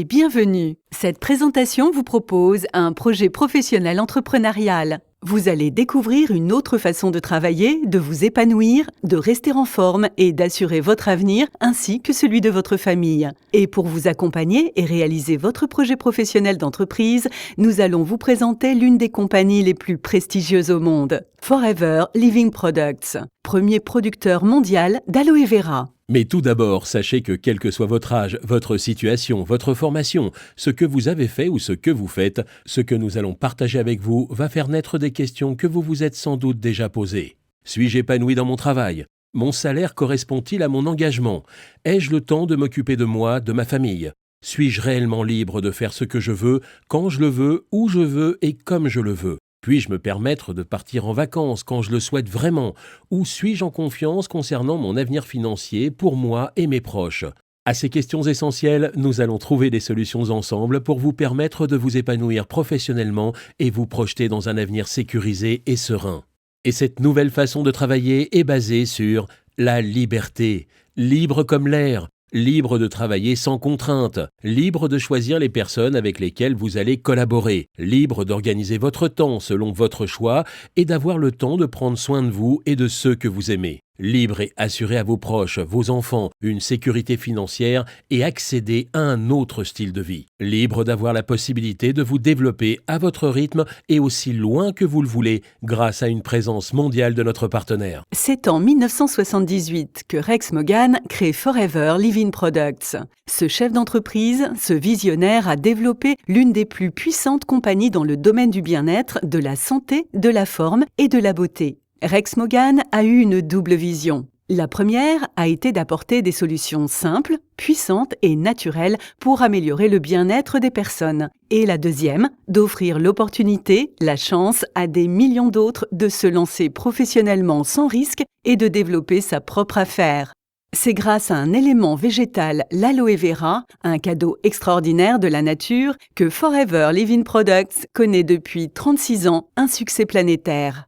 et bienvenue. Cette présentation vous propose un projet professionnel entrepreneurial. Vous allez découvrir une autre façon de travailler, de vous épanouir, de rester en forme et d'assurer votre avenir ainsi que celui de votre famille. Et pour vous accompagner et réaliser votre projet professionnel d'entreprise, nous allons vous présenter l'une des compagnies les plus prestigieuses au monde, Forever Living Products, premier producteur mondial d'aloe vera. Mais tout d'abord, sachez que quel que soit votre âge, votre situation, votre formation, ce que vous avez fait ou ce que vous faites, ce que nous allons partager avec vous va faire naître des questions que vous vous êtes sans doute déjà posées. Suis-je épanoui dans mon travail ? Mon salaire correspond-il à mon engagement ? Ai-je le temps de m'occuper de moi, de ma famille ? Suis-je réellement libre de faire ce que je veux, quand je le veux, où je veux et comme je le veux ? Puis-je me permettre de partir en vacances quand je le souhaite vraiment ? Ou suis-je en confiance concernant mon avenir financier pour moi et mes proches ? À ces questions essentielles, nous allons trouver des solutions ensemble pour vous permettre de vous épanouir professionnellement et vous projeter dans un avenir sécurisé et serein. Et cette nouvelle façon de travailler est basée sur la liberté, libre comme l'air. Libre de travailler sans contrainte, libre de choisir les personnes avec lesquelles vous allez collaborer, libre d'organiser votre temps selon votre choix et d'avoir le temps de prendre soin de vous et de ceux que vous aimez. Libre et assurer à vos proches, vos enfants, une sécurité financière et accéder à un autre style de vie. Libre d'avoir la possibilité de vous développer à votre rythme et aussi loin que vous le voulez grâce à une présence mondiale de notre partenaire. C'est en 1978 que Rex Morgan crée Forever Living Products. Ce chef d'entreprise, ce visionnaire a développé l'une des plus puissantes compagnies dans le domaine du bien-être, de la santé, de la forme et de la beauté. Rex Morgan a eu une double vision. La première a été d'apporter des solutions simples, puissantes et naturelles pour améliorer le bien-être des personnes. Et la deuxième, d'offrir l'opportunité, la chance à des millions d'autres de se lancer professionnellement sans risque et de développer sa propre affaire. C'est grâce à un élément végétal, l'aloe vera, un cadeau extraordinaire de la nature, que Forever Living Products connaît depuis 36 ans un succès planétaire.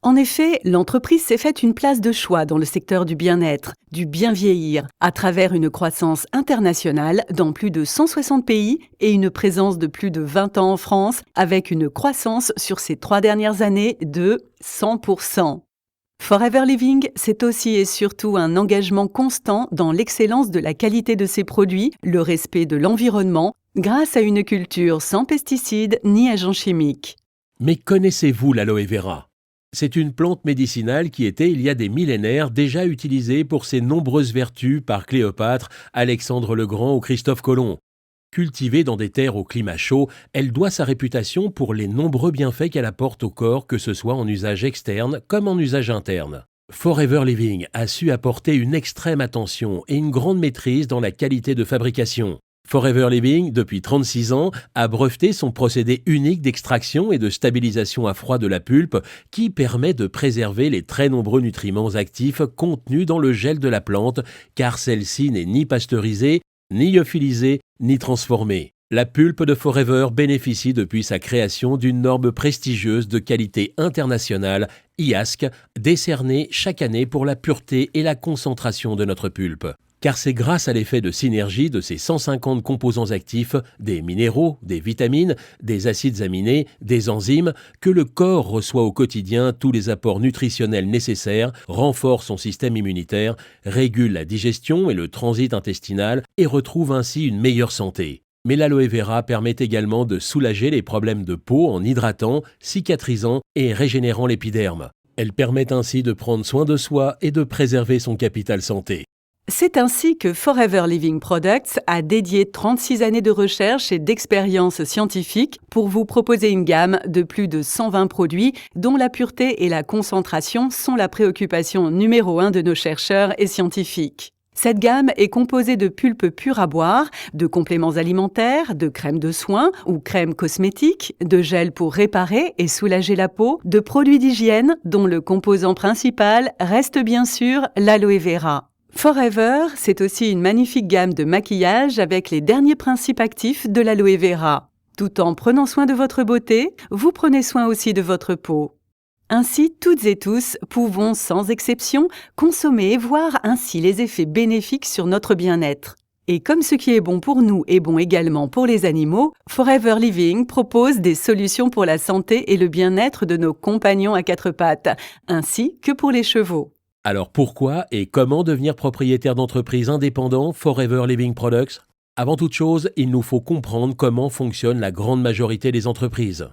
En effet, l'entreprise s'est faite une place de choix dans le secteur du bien-être, du bien vieillir, à travers une croissance internationale dans plus de 160 pays et une présence de plus de 20 ans en France, avec une croissance sur ces 3 dernières années de 100%. Forever Living, c'est aussi et surtout un engagement constant dans l'excellence de la qualité de ses produits, le respect de l'environnement, grâce à une culture sans pesticides ni agents chimiques. Mais connaissez-vous l'aloe vera ? C'est une plante médicinale qui était, il y a des millénaires, déjà utilisée pour ses nombreuses vertus par Cléopâtre, Alexandre le Grand ou Christophe Colomb. Cultivée dans des terres au climat chaud, elle doit sa réputation pour les nombreux bienfaits qu'elle apporte au corps, que ce soit en usage externe comme en usage interne. Forever Living a su apporter une extrême attention et une grande maîtrise dans la qualité de fabrication. Forever Living, depuis 36 ans, a breveté son procédé unique d'extraction et de stabilisation à froid de la pulpe qui permet de préserver les très nombreux nutriments actifs contenus dans le gel de la plante car celle-ci n'est ni pasteurisée, ni lyophilisée, ni transformée. La pulpe de Forever bénéficie depuis sa création d'une norme prestigieuse de qualité internationale, IASC, décernée chaque année pour la pureté et la concentration de notre pulpe. Car c'est grâce à l'effet de synergie de ces 150 composants actifs, des minéraux, des vitamines, des acides aminés, des enzymes, que le corps reçoit au quotidien tous les apports nutritionnels nécessaires, renforce son système immunitaire, régule la digestion et le transit intestinal et retrouve ainsi une meilleure santé. Mais l'aloe vera permet également de soulager les problèmes de peau en hydratant, cicatrisant et régénérant l'épiderme. Elle permet ainsi de prendre soin de soi et de préserver son capital santé. C'est ainsi que Forever Living Products a dédié 36 années de recherche et d'expérience scientifique pour vous proposer une gamme de plus de 120 produits dont la pureté et la concentration sont la préoccupation numéro 1 de nos chercheurs et scientifiques. Cette gamme est composée de pulpes pures à boire, de compléments alimentaires, de crèmes de soins ou crèmes cosmétiques, de gels pour réparer et soulager la peau, de produits d'hygiène dont le composant principal reste bien sûr l'aloe vera. Forever, c'est aussi une magnifique gamme de maquillage avec les derniers principes actifs de l'aloe vera. Tout en prenant soin de votre beauté, vous prenez soin aussi de votre peau. Ainsi, toutes et tous pouvons, sans exception, consommer et voir ainsi les effets bénéfiques sur notre bien-être. Et comme ce qui est bon pour nous est bon également pour les animaux, Forever Living propose des solutions pour la santé et le bien-être de nos compagnons à quatre pattes, ainsi que pour les chevaux. Alors pourquoi et comment devenir propriétaire d'entreprise indépendant Forever Living Products ? Avant toute chose, il nous faut comprendre comment fonctionne la grande majorité des entreprises.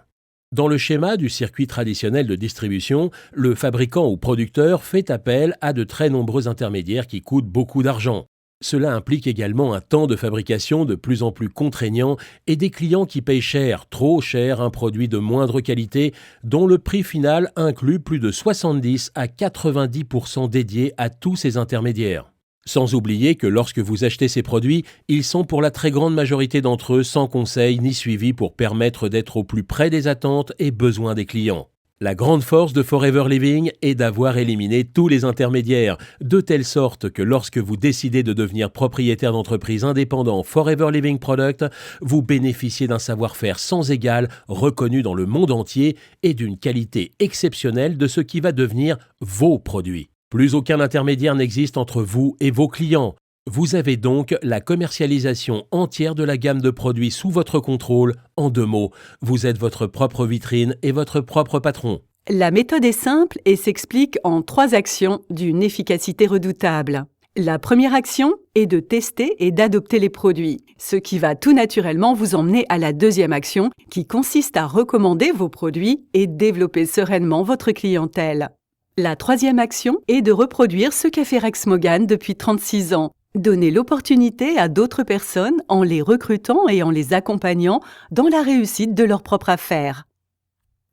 Dans le schéma du circuit traditionnel de distribution, le fabricant ou producteur fait appel à de très nombreux intermédiaires qui coûtent beaucoup d'argent. Cela implique également un temps de fabrication de plus en plus contraignant et des clients qui payent cher, trop cher, un produit de moindre qualité dont le prix final inclut plus de 70 à 90% dédiés à tous ces intermédiaires. Sans oublier que lorsque vous achetez ces produits, ils sont pour la très grande majorité d'entre eux sans conseil ni suivi pour permettre d'être au plus près des attentes et besoins des clients. La grande force de Forever Living est d'avoir éliminé tous les intermédiaires, de telle sorte que lorsque vous décidez de devenir propriétaire d'entreprise indépendant Forever Living Product, vous bénéficiez d'un savoir-faire sans égal, reconnu dans le monde entier et d'une qualité exceptionnelle de ce qui va devenir vos produits. Plus aucun intermédiaire n'existe entre vous et vos clients. Vous avez donc la commercialisation entière de la gamme de produits sous votre contrôle. En 2 mots, vous êtes votre propre vitrine et votre propre patron. La méthode est simple et s'explique en 3 actions d'une efficacité redoutable. La première action est de tester et d'adopter les produits, ce qui va tout naturellement vous emmener à la deuxième action qui consiste à recommander vos produits et développer sereinement votre clientèle. La troisième action est de reproduire ce qu'a fait Rex Mogán depuis 36 ans. Donner l'opportunité à d'autres personnes en les recrutant et en les accompagnant dans la réussite de leur propre affaire.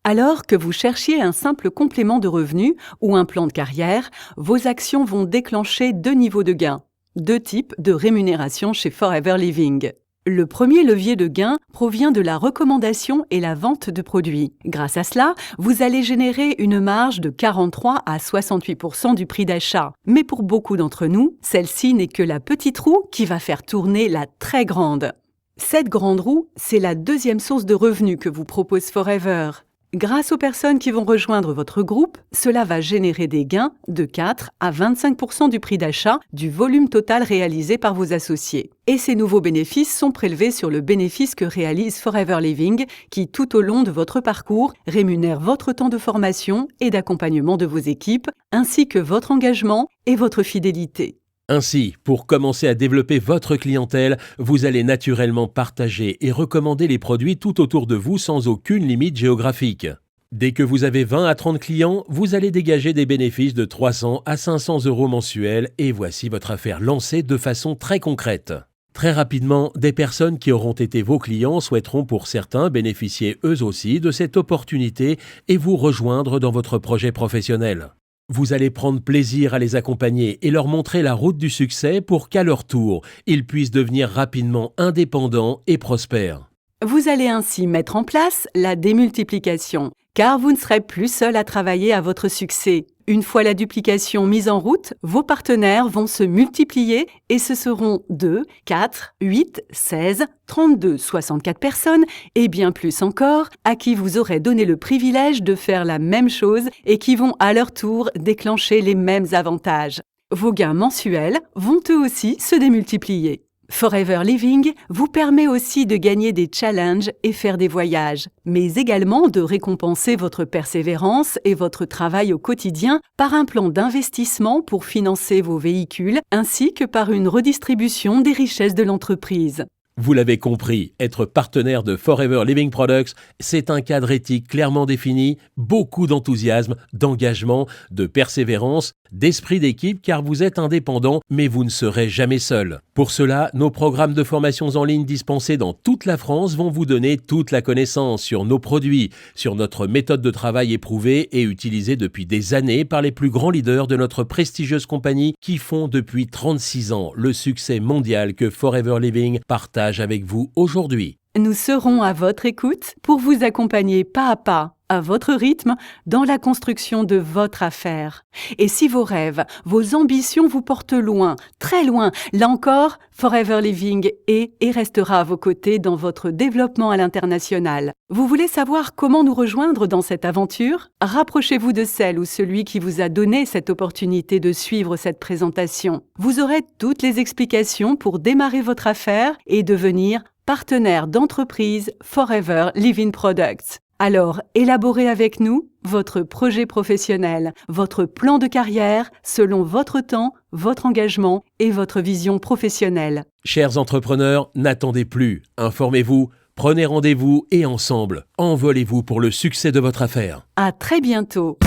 Alors que vous cherchiez un simple complément de revenu ou un plan de carrière, vos actions vont déclencher 2 niveaux de gains, 2 types de rémunération chez Forever Living. Le premier levier de gain provient de la recommandation et la vente de produits. Grâce à cela, vous allez générer une marge de 43 à 68% du prix d'achat. Mais pour beaucoup d'entre nous, celle-ci n'est que la petite roue qui va faire tourner la très grande. Cette grande roue, c'est la deuxième source de revenus que vous propose Forever. Grâce aux personnes qui vont rejoindre votre groupe, cela va générer des gains de 4 à 25% du prix d'achat du volume total réalisé par vos associés. Et ces nouveaux bénéfices sont prélevés sur le bénéfice que réalise Forever Living, qui tout au long de votre parcours rémunère votre temps de formation et d'accompagnement de vos équipes, ainsi que votre engagement et votre fidélité. Ainsi, pour commencer à développer votre clientèle, vous allez naturellement partager et recommander les produits tout autour de vous sans aucune limite géographique. Dès que vous avez 20 à 30 clients, vous allez dégager des bénéfices de 300 à 500 € mensuels et voici votre affaire lancée de façon très concrète. Très rapidement, des personnes qui auront été vos clients souhaiteront pour certains bénéficier eux aussi de cette opportunité et vous rejoindre dans votre projet professionnel. Vous allez prendre plaisir à les accompagner et leur montrer la route du succès pour qu'à leur tour, ils puissent devenir rapidement indépendants et prospères. Vous allez ainsi mettre en place la démultiplication, car vous ne serez plus seul à travailler à votre succès. Une fois la duplication mise en route, vos partenaires vont se multiplier et ce seront 2, 4, 8, 16, 32, 64 personnes et bien plus encore à qui vous aurez donné le privilège de faire la même chose et qui vont à leur tour déclencher les mêmes avantages. Vos gains mensuels vont eux aussi se démultiplier. Forever Living vous permet aussi de gagner des challenges et faire des voyages, mais également de récompenser votre persévérance et votre travail au quotidien par un plan d'investissement pour financer vos véhicules ainsi que par une redistribution des richesses de l'entreprise. Vous l'avez compris, être partenaire de Forever Living Products, c'est un cadre éthique clairement défini, beaucoup d'enthousiasme, d'engagement, de persévérance, d'esprit d'équipe car vous êtes indépendant, mais vous ne serez jamais seul. Pour cela, nos programmes de formations en ligne dispensés dans toute la France vont vous donner toute la connaissance sur nos produits, sur notre méthode de travail éprouvée et utilisée depuis des années par les plus grands leaders de notre prestigieuse compagnie qui font depuis 36 ans le succès mondial que Forever Living partage avec vous aujourd'hui. Nous serons à votre écoute pour vous accompagner pas à pas à votre rythme, dans la construction de votre affaire. Et si vos rêves, vos ambitions vous portent loin, très loin, là encore, Forever Living est et restera à vos côtés dans votre développement à l'international. Vous voulez savoir comment nous rejoindre dans cette aventure? Rapprochez-vous de celle ou celui qui vous a donné cette opportunité de suivre cette présentation. Vous aurez toutes les explications pour démarrer votre affaire et devenir partenaire d'entreprise Forever Living Products. Alors, élaborez avec nous votre projet professionnel, votre plan de carrière selon votre temps, votre engagement et votre vision professionnelle. Chers entrepreneurs, n'attendez plus. Informez-vous, prenez rendez-vous et ensemble, envolez-vous pour le succès de votre affaire. À très bientôt.